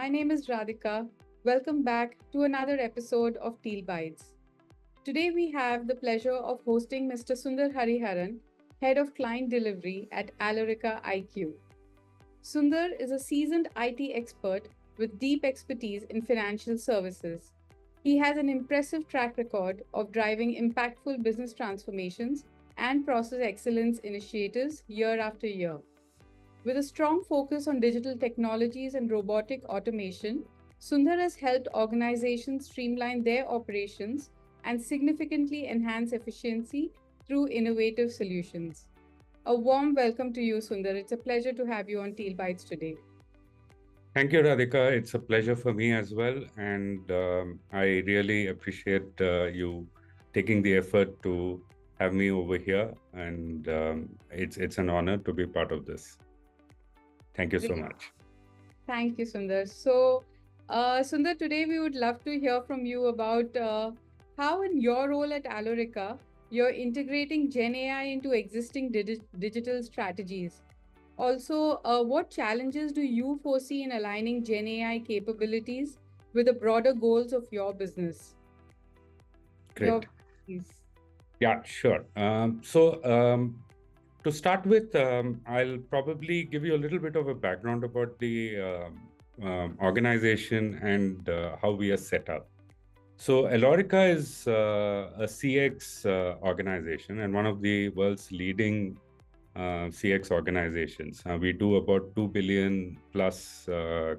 My name is Radhika. Welcome back to another episode of Teal Bytes. Today we have the pleasure of hosting Mr. Sundar Hariharan, Head of Client Delivery at Alorica IQ. Sundar is a seasoned IT expert with deep expertise in financial services. He has an impressive track record of driving impactful business transformations and process excellence initiatives year after year. With a strong focus on digital technologies and robotic automation, Sundar has helped organizations streamline their operations and significantly enhance efficiency through innovative solutions. A warm welcome to you, Sundar. It's a pleasure to have you on Teal Bytes today. Thank you, Radhika. It's a pleasure for me as well. And I really appreciate you taking the effort to have me over here. And it's an honor to be part of this. Thank you so much. Thank you, Sundar. So, Sundar, today we would love to hear from you about how, in your role at Alorica, you're integrating GenAI into existing digital strategies. Also, what challenges do you foresee in aligning GenAI capabilities with the broader goals of your business? Great. Yeah, sure. To start with, I'll probably give you a little bit of a background about the organization and how we are set up. So Alorica is a CX organization and one of the world's leading CX organizations. We do about 2 billion plus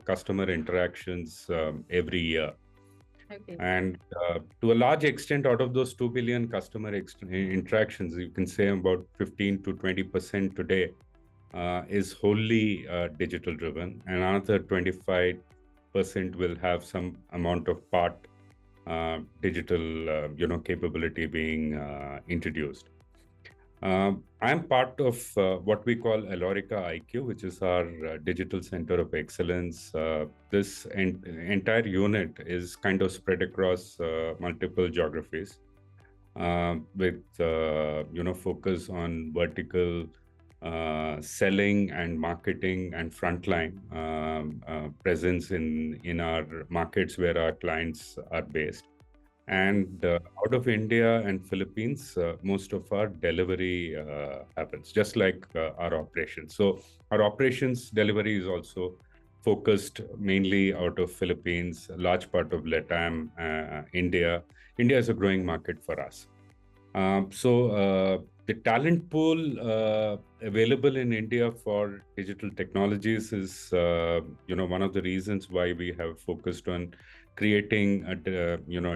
customer interactions every year. Okay. And to a large extent, out of those 2 billion customer interactions, you can say about 15 to 20% today is wholly digital driven, and another 25% will have some amount of part digital capability being introduced. I'm part of what we call Alorica IQ, which is our digital center of excellence. This entire unit is kind of spread across multiple geographies with focus on vertical selling and marketing and frontline presence in our markets where our clients are based. And out of India and Philippines, most of our delivery happens, just like our operations. So our operations delivery is also focused mainly out of Philippines, a large part of LATAM, India. India is a growing market for us. The talent pool available in India for digital technologies is, one of the reasons why we have focused on creating a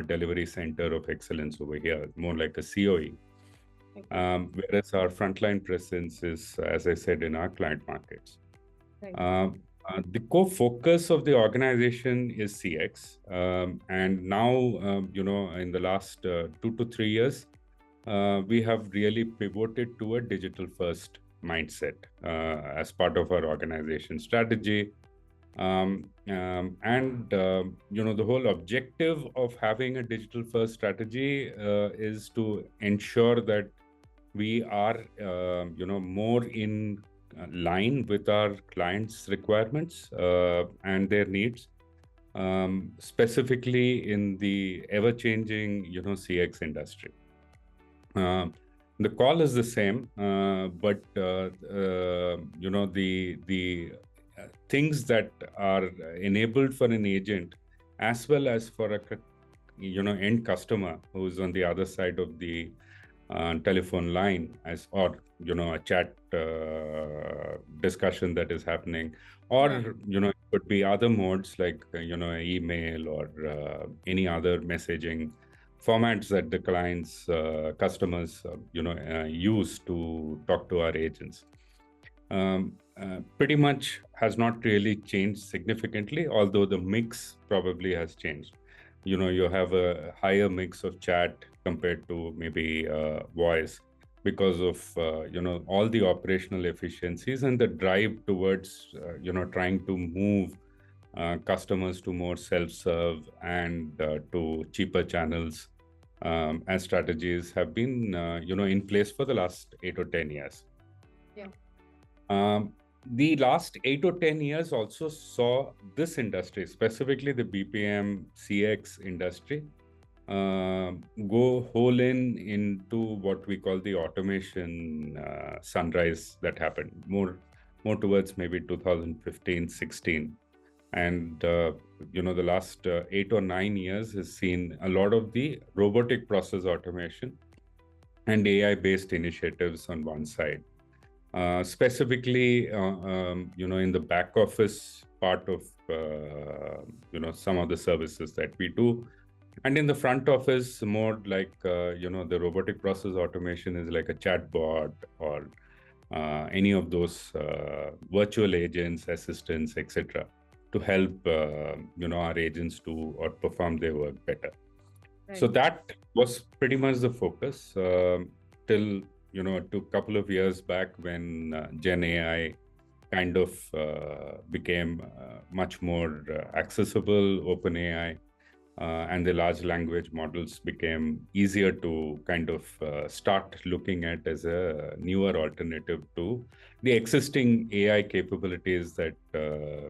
delivery center of excellence over here, more like a COE. Whereas our frontline presence is, as I said, in our client markets. Right. The core focus of the organization is CX, and now, in the last 2 to 3 years, we have really pivoted to a digital-first mindset as part of our organization strategy. The whole objective of having a digital-first strategy is to ensure that we are, more in line with our clients' requirements and their needs, specifically in the ever-changing, CX industry. The call is the same, but the things that are enabled for an agent, as well as for a end customer who's on the other side of the telephone line, or a chat discussion that is happening, or it could be other modes like email or any other messaging formats that the clients, customers, use to talk to our agents. Pretty much has not really changed significantly, although the mix probably has changed. You have a higher mix of chat compared to maybe voice because of, all the operational efficiencies and the drive towards, trying to move customers to more self-serve and to cheaper channels and strategies have been, in place for the last 8 or 10 years. Yeah. The last 8 or 10 years also saw this industry, specifically the BPM CX industry, uh, go whole into what we call the automation sunrise that happened more towards maybe 2015, 16. And the last 8 or 9 years has seen a lot of the robotic process automation and AI based initiatives on one side. Specifically, in the back office part of, some of the services that we do. And in the front office, more like, the robotic process automation is like a chatbot or any of those virtual agents, assistants, etc., to help, our agents do or perform their work better. Right. So that was pretty much the focus till to a couple of years back when GenAI kind of became much more accessible. OpenAI and the large language models became easier to kind of start looking at as a newer alternative to the existing AI capabilities that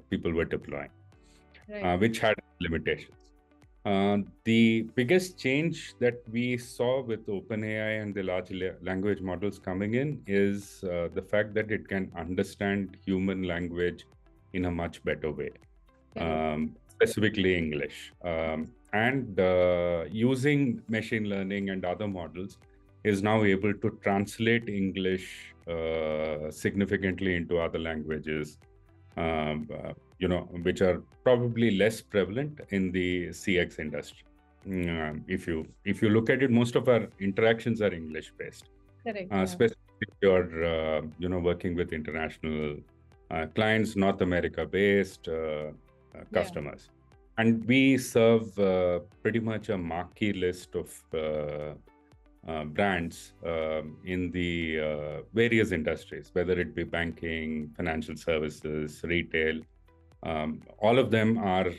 people were deploying, Right. which had limitations. The biggest change that we saw with OpenAI and the large language models coming in is the fact that it can understand human language in a much better way, specifically English. And using machine learning and other models is now able to translate English significantly into other languages, which are probably less prevalent in the CX industry. If you look at it, most of our interactions are English based. Correct. Especially if you're working with international clients, North America based customers. And we serve pretty much a marquee list of brands in the various industries, whether it be banking, financial services, retail. All of them are,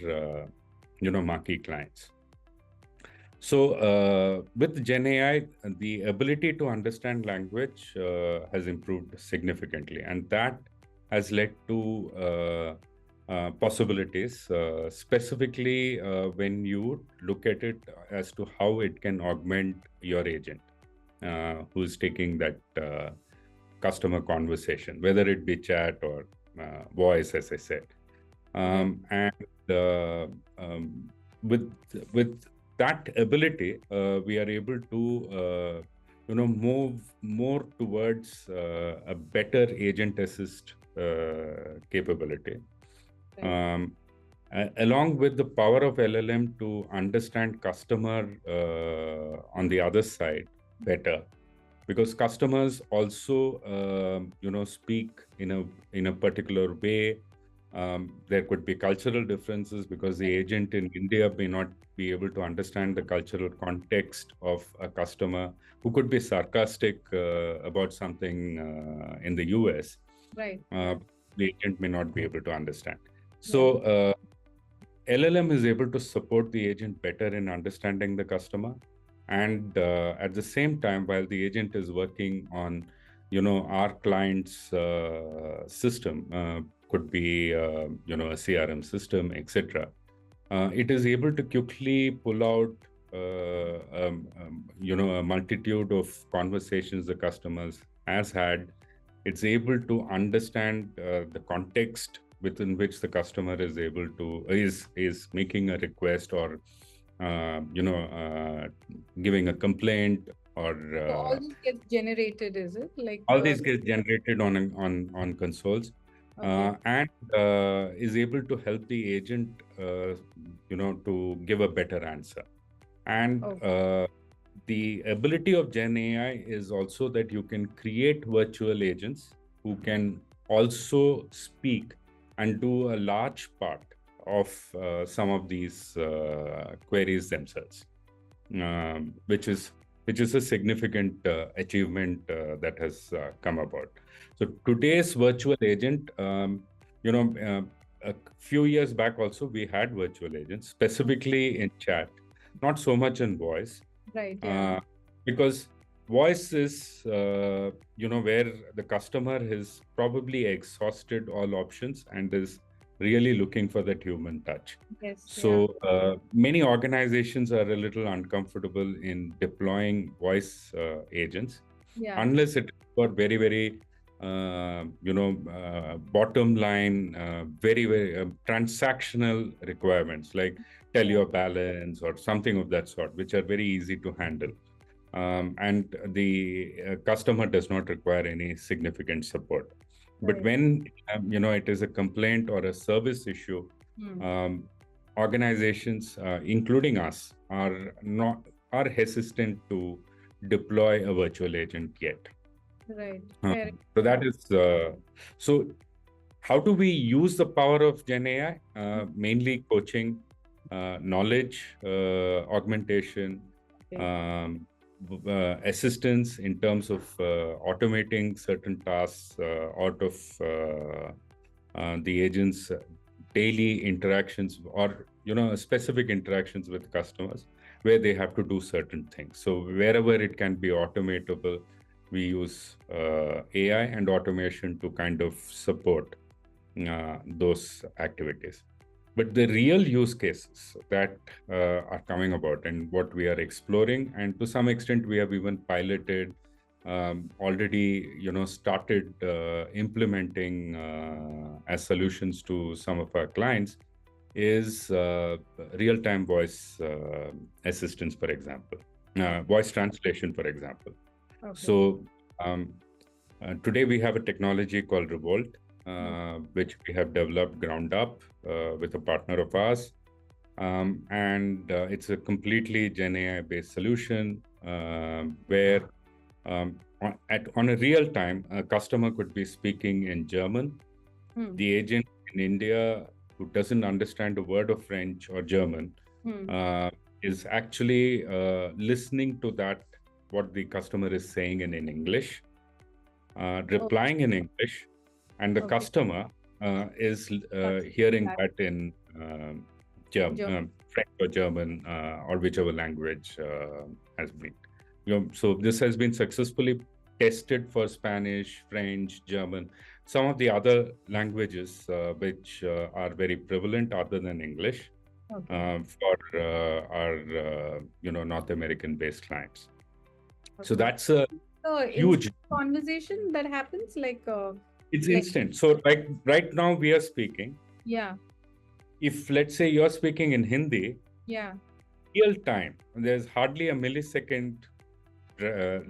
marquee clients. So with GenAI, the ability to understand language has improved significantly, and that has led to possibilities, specifically when you look at it as to how it can augment your agent who's taking that customer conversation, whether it be chat or voice, as I said. And with that ability, we are able to move more towards a better agent assist capability. Along with the power of LLM to understand customer on the other side better, because customers also speak in a particular way. There could be cultural differences because the agent in India may not be able to understand the cultural context of a customer who could be sarcastic about something in the US. Right. The agent may not be able to understand. So LLM is able to support the agent better in understanding the customer. And at the same time, while the agent is working on, our client's system, could be, a CRM system, etc. It is able to quickly pull out, a multitude of conversations the customers has had. It's able to understand the context within which the customer is able to is making a request or giving a complaint or so all this gets generated, is it? Like all these get generated on consoles, and is able to help the agent to give a better answer. And the ability of Gen AI is also that you can create virtual agents who can also speak and do a large part of some of these queries themselves, which is a significant achievement that has come about. So today's virtual agent, a few years back also we had virtual agents, specifically in chat, not so much in voice. Right. Because voice is, where the customer has probably exhausted all options and is really looking for that human touch. Yes. Yeah. So many organizations are a little uncomfortable in deploying voice agents Yeah. unless it is for very, very, bottom line, very, very transactional requirements like tell your balance or something of that sort, which are very easy to handle. And the customer does not require any significant support. But Right. when it is a complaint or a service issue, Hmm. um, organizations, including us, are hesitant to deploy a virtual agent yet. Right. Um, Correct. so Yeah. that is so. How do we use the power of Gen AI? Mainly coaching, knowledge augmentation, Okay. um, assistance in terms of automating certain tasks out of the agent's daily interactions, or specific interactions with customers where they have to do certain things. So wherever it can be automatable, we use AI and automation to kind of support those activities. But the real use cases that are coming about and what we are exploring, and to some extent we have even piloted, already started implementing as solutions to some of our clients, is real-time voice assistance, for example, voice translation, for example. Okay. So um, today we have a technology called Revolt, which we have developed ground up with a partner of ours. And it's a completely Gen AI based solution where on a real time, a customer could be speaking in German. Hmm. The agent in India who doesn't understand a word of French or German Hmm. is actually listening to what the customer is saying in English, Oh, replying in English, and the okay. customer is Translate hearing that. that in German. French or German, or whichever language has been. So this has been successfully tested for Spanish, French, German, some of the other languages which are very prevalent other than English Okay. for our North American-based clients. So Okay. that's a So huge. instant conversation that happens It's like instant. So like right now we are speaking. yeah, If let's say you're speaking in Hindi, yeah, real time, there's hardly a millisecond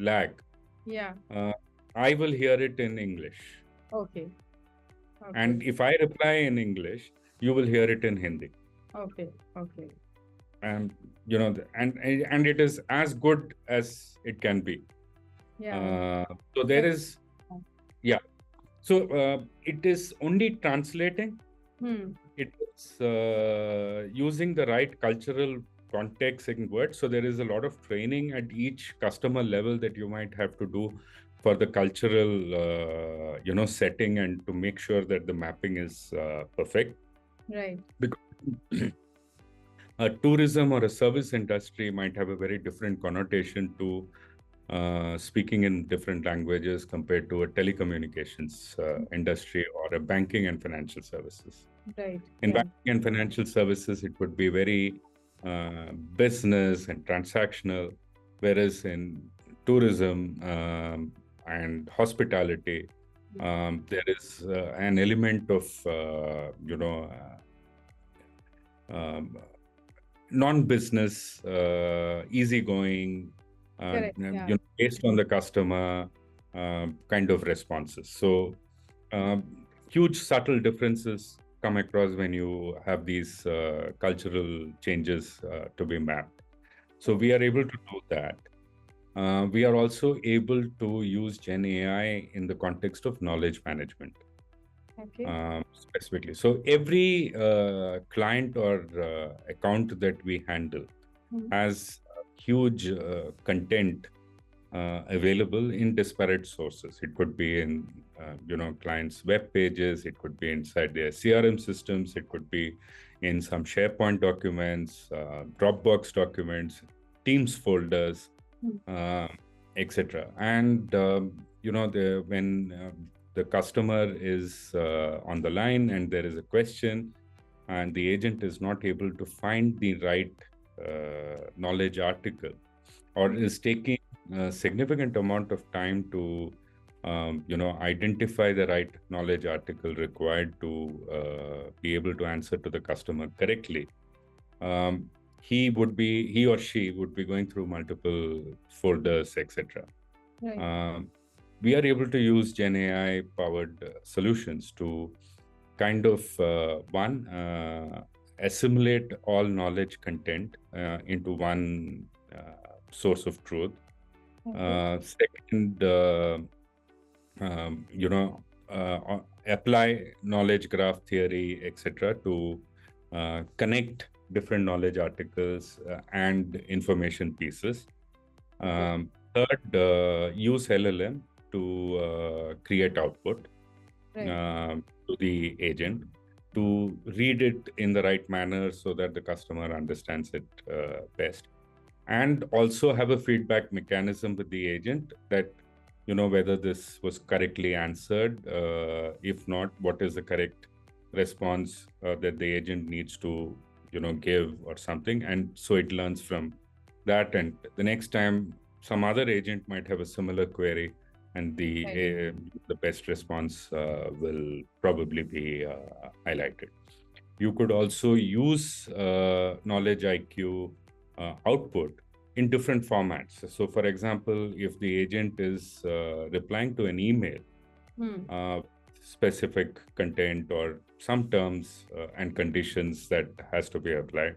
lag. yeah. Uh, I will hear it in English. Okay. Okay. And if I reply in English, you will hear it in Hindi. Okay. Okay. And and it is as good as it can be. Yeah. Uh, so there That's is, yeah. So it is only translating. hmm. It's using the right cultural context in words. So there is a lot of training at each customer level that you might have to do for the cultural, setting, and to make sure that the mapping is perfect. Right. Because a tourism or a service industry might have a very different connotation to speaking in different languages compared to a telecommunications industry or a banking and financial services. Right. In Yeah. banking and financial services, it would be very business and transactional, whereas in tourism and hospitality, there is an element of, um, non-business, easygoing, Correct. Yeah. based on the customer kind of responses. So huge subtle differences come across when you have these cultural changes to be mapped. So we are able to do that. We are also able to use Gen AI in the context of knowledge management, Okay. specifically. So every client or account that we handle Hmm. has huge content available in disparate sources. It could be in clients' web pages. It could be inside their CRM systems. It could be in some SharePoint documents, Dropbox documents, Teams folders. Hmm. Uh, etc. And when the customer is on the line and there is a question, and the agent is not able to find the right knowledge article, or is taking a significant amount of time to identify the right knowledge article required to be able to answer to the customer correctly, um, he or she would be going through multiple folders, etc. Right. We are able to use GenAI powered solutions to kind of assimilate all knowledge content into one source of truth. Second, apply knowledge graph theory, etc., to connect different knowledge articles and information pieces. Third, use LLM to create output to the agent, to read it in the right manner so that the customer understands it best, and also have a feedback mechanism with the agent that whether this was correctly answered. If not, what is the correct response that the agent needs to give or something, and so it learns from that, and the next time some other agent might have a similar query, and the best response will probably be highlighted. You could also use knowledge IQ output in different formats. So, for example, if the agent is replying to an email, specific content or some terms and conditions that has to be applied,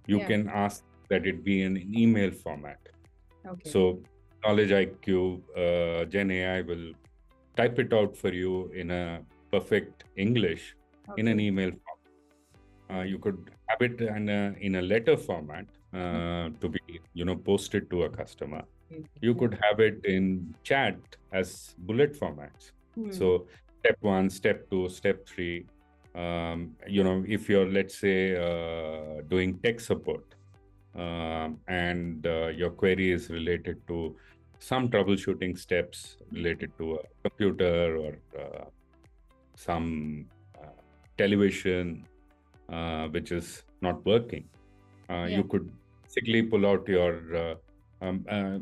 you can ask that it be in an email format. So, knowledge IQ Gen AI will type it out for you in a perfect English in an email format. You could have it in a letter format to be posted to a customer. You could have it in chat as bullet formats. So step 1, step 2, step 3. If you're, let's say, doing tech support, and your query is related to some troubleshooting steps related to a computer or some television which is not working, you could basically pull out your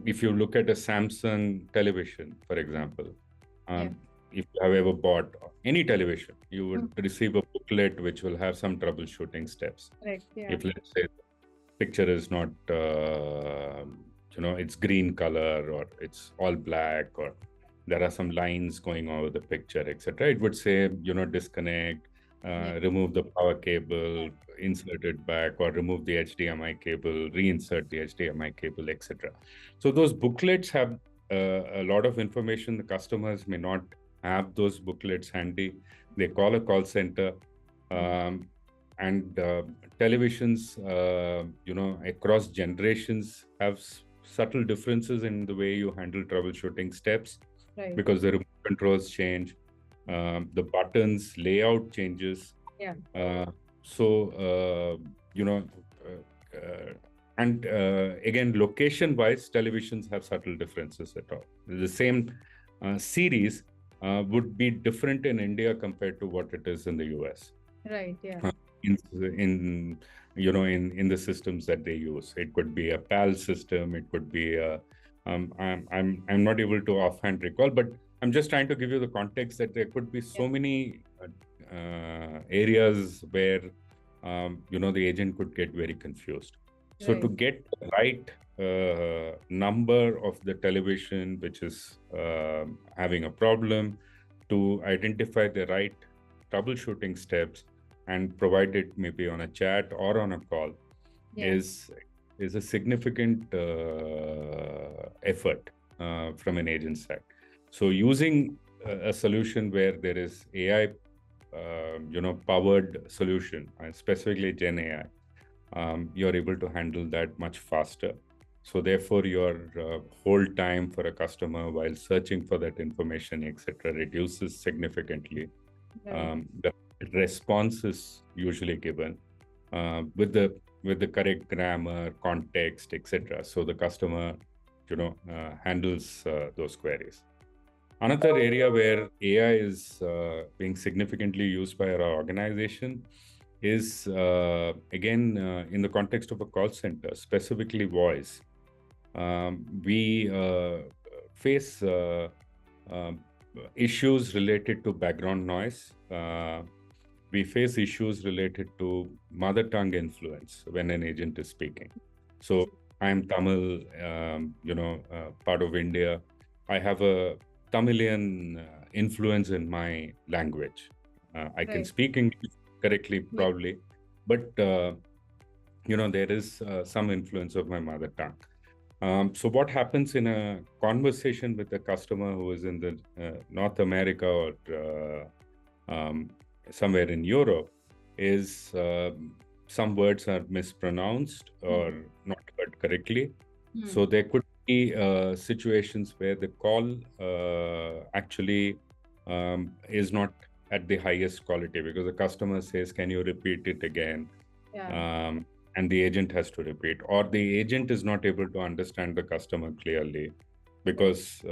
if you look at a Samsung television, for example, if you have ever bought any television, you would receive a booklet which will have some troubleshooting steps. If, let's say, picture is not it's green color, or it's all black, or there are some lines going over the picture, etc., it would say disconnect, remove the power cable, insert it back, or remove the HDMI cable, reinsert the HDMI cable, etc. So those booklets have a lot of information. The customers may not have those booklets handy. They call a call center. And televisions, across generations have subtle differences in the way you handle troubleshooting steps, because the remote controls change, the buttons layout changes. And again, location-wise, televisions have subtle differences at all. The same series would be different in India compared to what it is in the US. In the systems that they use, it could be a PAL system, it could be a I'm not able to offhand recall, but I'm just trying to give you the context that there could be so many areas where the agent could get very confused. So to get the right number of the television which is having a problem, to identify the right troubleshooting steps and provide it maybe on a chat or on a call, is a significant effort from an agent side. So using a solution where there is AI powered solution, and specifically Gen AI, you're able to handle that much faster. So therefore, your hold time for a customer while searching for that information, etc., reduces significantly. The response is usually given with the correct grammar, context, etc. So the customer handles those queries. Another area where AI is being significantly used by our organization is, again, in the context of a call center, specifically voice. We face um, issues related to background noise. We face issues related to mother tongue influence when an agent is speaking. So I'm Tamil, part of India. I have a Tamilian influence in my language. I can speak English correctly, probably, but there is some influence of my mother tongue. So what happens in a conversation with a customer who is in the North America or somewhere in Europe is some words are mispronounced or not heard correctly. So there could be situations where the call actually is not at the highest quality because the customer says, "Can you repeat it again?" And the agent has to repeat, or the agent is not able to understand the customer clearly because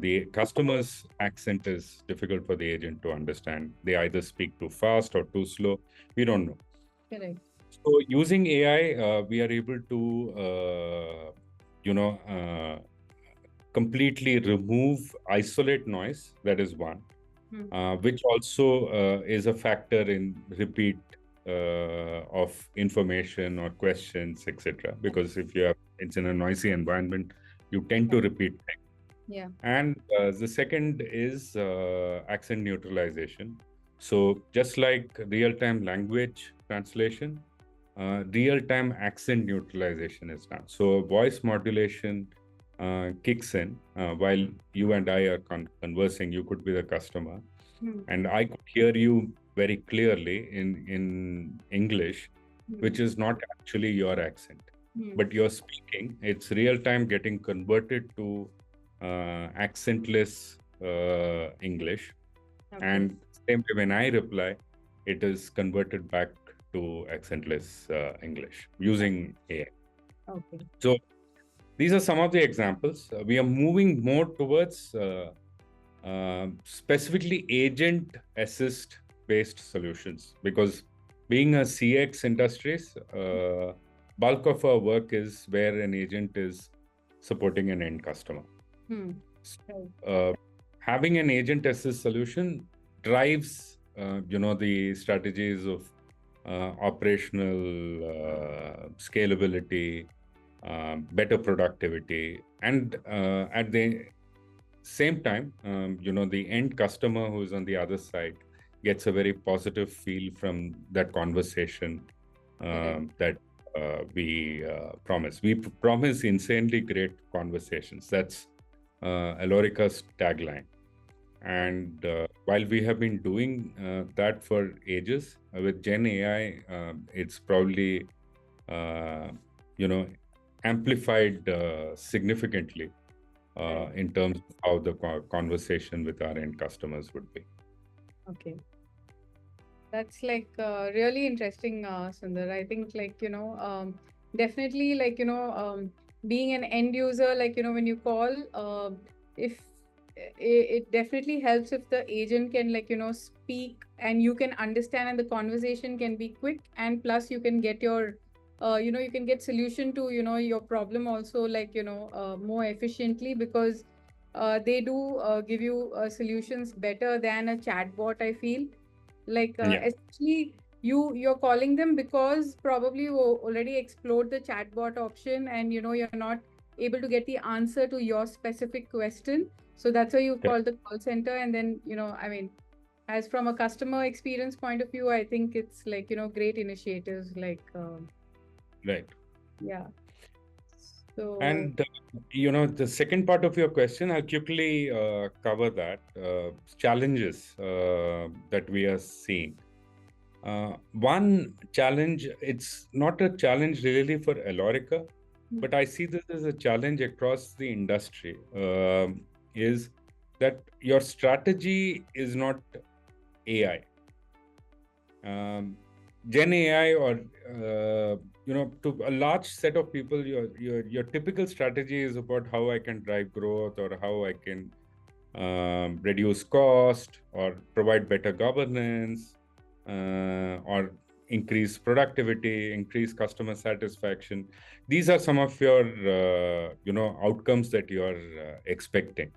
the customer's accent is difficult for the agent to understand. They either speak too fast or too slow. We don't know. Correct. So using AI, we are able to, completely isolate noise. That is one, which also is a factor in repeat of information or questions, etc. Because if it's in a noisy environment, you tend to repeat things. Yeah. And the second is accent neutralization. So just like real-time language translation, real-time accent neutralization is done. So voice modulation kicks in while you and I are conversing. You could be the customer, and I could hear you very clearly in English, which is not actually your accent, but you're speaking. It's real-time getting converted to accentless English. Okay. And same way when I reply, it is converted back to accentless English using AI. Okay. So these are some of the examples. We are moving more towards specifically agent assist based solutions, because being a CX industries, bulk of our work is where an agent is supporting an end customer. Having an agent assist solution drives the strategies of operational scalability, better productivity, and at the same time, the end customer who's on the other side gets a very positive feel from that conversation that we promise. We promise insanely great conversations. That's Alorica's tagline. And while we have been doing that for ages, with Gen AI, it's probably, amplified significantly in terms of how the conversation with our end customers would be. Okay. That's really interesting, Sundar. I think definitely being an end user, when you call, if it definitely helps if the agent can speak and you can understand, and the conversation can be quick, and plus you can get your you can get solution to your problem also more efficiently, because they do give you solutions better than a chatbot, I feel. Especially you're calling them because probably you already explored the chatbot option, and you're not able to get the answer to your specific question, so that's why you call the call center. And then as from a customer experience point of view, I think it's great initiatives right. Yeah. So, and the second part of your question, I'll quickly cover that. Challenges that we are seeing. One challenge, it's not a challenge really for Alorica, but I see this as a challenge across the industry, is that your strategy is not AI. Gen AI or to a large set of people, your typical strategy is about how I can drive growth or how I can reduce cost or provide better governance or increase productivity, increase customer satisfaction. These are some of your outcomes that you are expecting.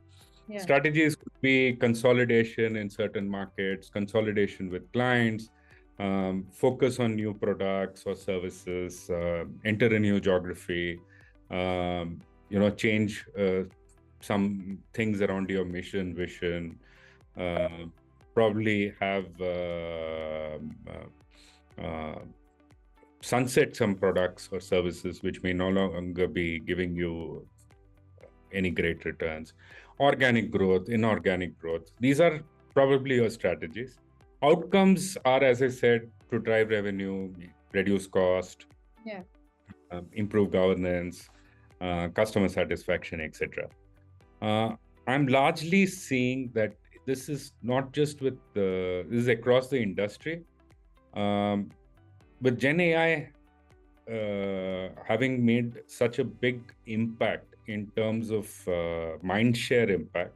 Yeah. Strategies could be consolidation in certain markets, consolidation with clients, focus on new products or services, enter a new geography, change some things around your mission, vision, uh, probably have sunset some products or services which may no longer be giving you any great returns. Organic growth, inorganic growth, these are probably your strategies. Outcomes are, as I said, to drive revenue, reduce cost, Yeah. improve governance, customer satisfaction, etc. I'm largely seeing that this is not just with this is across the industry. With Gen AI having made such a big impact in terms of mind share impact,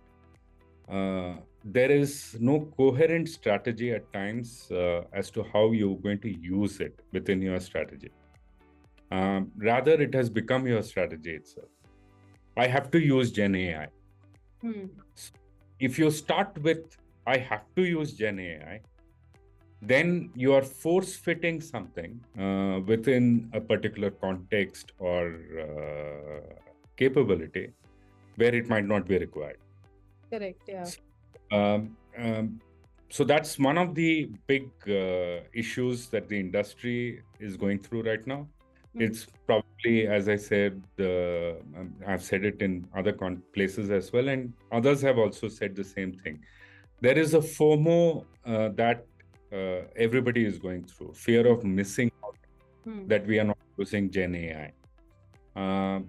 there is no coherent strategy at times as to how you're going to use it within your strategy. Rather, it has become your strategy itself. I have to use Gen AI. If you start with, I have to use Gen AI, then you are force fitting something within a particular context or capability where it might not be required. Correct. Yeah. Um, um, so that's one of the big issues that the industry is going through right now. It's probably, as I said, I've said it in other places as well, and others have also said the same thing. There is a FOMO that everybody is going through, fear of missing out, that we are not using Gen AI.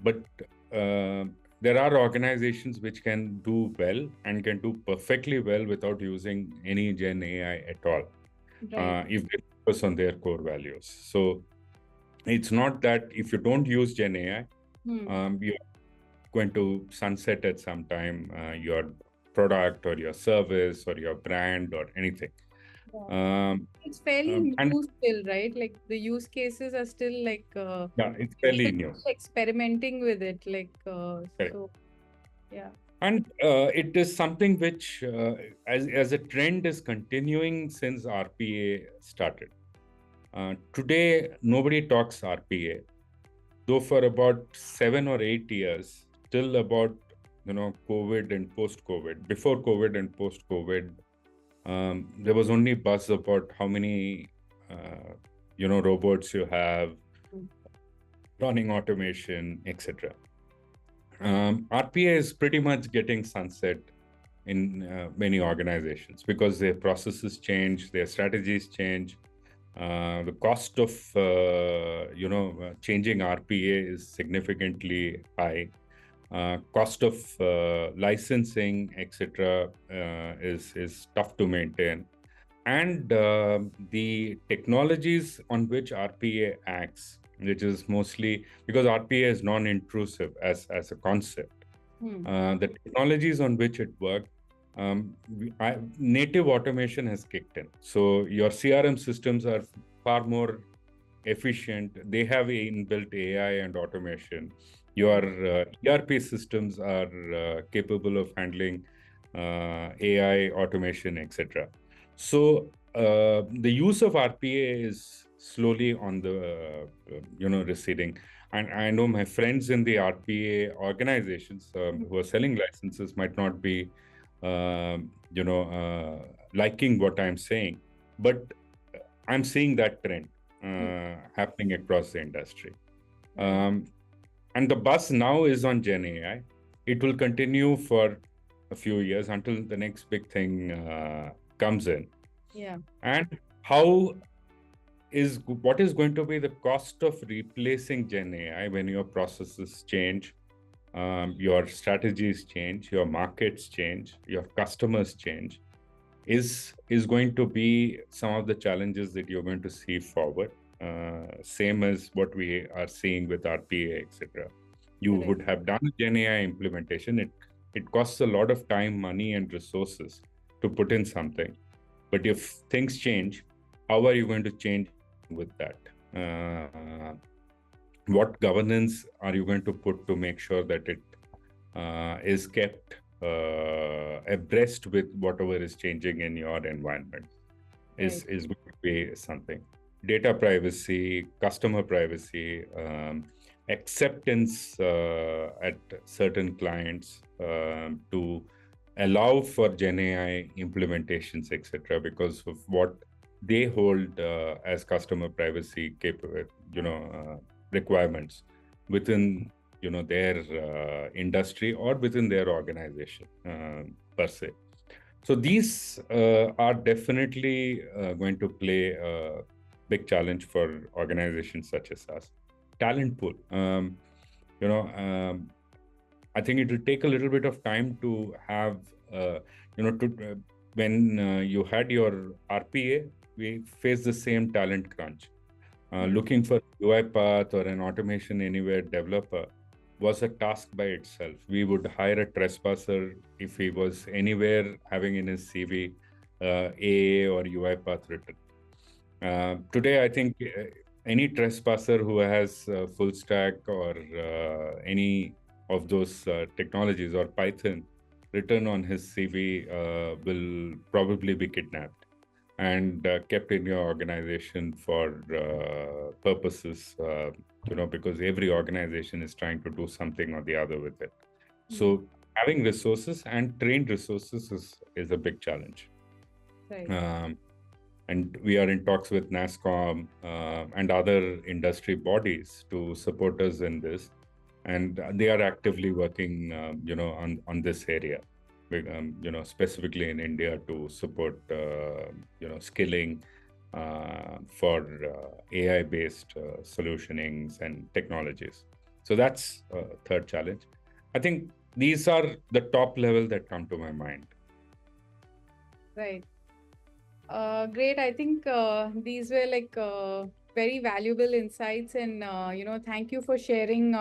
But there are organizations which can do well and can do perfectly well without using any Gen AI at all, Right. if they focus on their core values. So it's not that if you don't use Gen AI, you're going to sunset at some time your product or your service or your brand or anything. It's fairly And new still, right? Like the use cases are still like yeah, it's people fairly new. are experimenting with it. Like Correct. so, yeah. And it is something which, as a trend, is continuing since RPA started. Today, nobody talks RPA, though for about 7 or 8 years, till about COVID and post-COVID. Before COVID and post-COVID, there was only buzz about how many robots you have, running automation, etc. RPA is pretty much getting sunset in many organizations because their processes change, their strategies change. The cost of changing RPA is significantly high. Cost of licensing, etc., is tough to maintain, and the technologies on which RPA acts, which is mostly because RPA is non-intrusive as a concept. The technologies on which it works, native automation has kicked in. So your CRM systems are far more efficient. They have inbuilt AI and automation. Your ERP systems are capable of handling AI, automation, etc. So the use of RPA is slowly on the receding. And I know my friends in the RPA organizations who are selling licenses might not be, liking what I'm saying, but I'm seeing that trend happening across the industry. And the buzz now is on Gen AI. It will continue for a few years until the next big thing comes in. Yeah. And what is going to be the cost of replacing Gen AI when your processes change, your strategies change, your markets change, your customers change? is going to be some of the challenges that you're going to see forward. Same as what we are seeing with RPA, etc. You Correct. would have done Gen AI implementation. It costs a lot of time, money, and resources to put in something. But if things change, how are you going to change with that? What governance are you going to put to make sure that it is kept abreast with whatever is changing in your environment? Is Right. going to be something. Data privacy, customer privacy, acceptance at certain clients to allow for Gen AI implementations, etc., because of what they hold as customer privacy requirements within their industry or within their organization per se. So these are definitely going to play a big challenge for organizations such as us. Talent pool. I think it will take a little bit of time to have, when you had your RPA, we faced the same talent crunch. Looking for UiPath or an Automation Anywhere developer was a task by itself. We would hire a trespasser if he was anywhere having in his CV AA or UiPath written. Today, I think any trespasser who has full stack or any of those technologies or Python written on his CV will probably be kidnapped and kept in your organization for purposes, because every organization is trying to do something or the other with it. So having resources and trained resources is a big challenge. Right. And we are in talks with NASSCOM and other industry bodies to support us in this. And they are actively working, on this area. Specifically in India to support, skilling for AI-based solutionings and technologies. So that's a third challenge. I think these are the top level that come to my mind. Right. Great. I think these were like very valuable insights, and thank you for sharing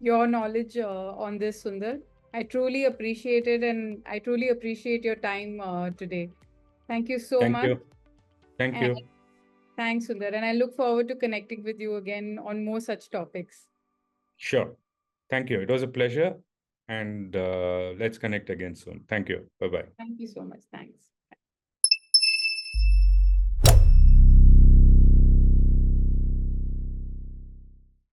your knowledge on this, Sundar. I truly appreciate it, and I truly appreciate your time today. Thank you so Thank much. you. Thank And you. thanks, Sundar. And I look forward to connecting with you again on more such topics. Sure. Thank you. It was a pleasure. And let's connect again soon. Thank you. Bye-bye. Thank you so much. Thanks.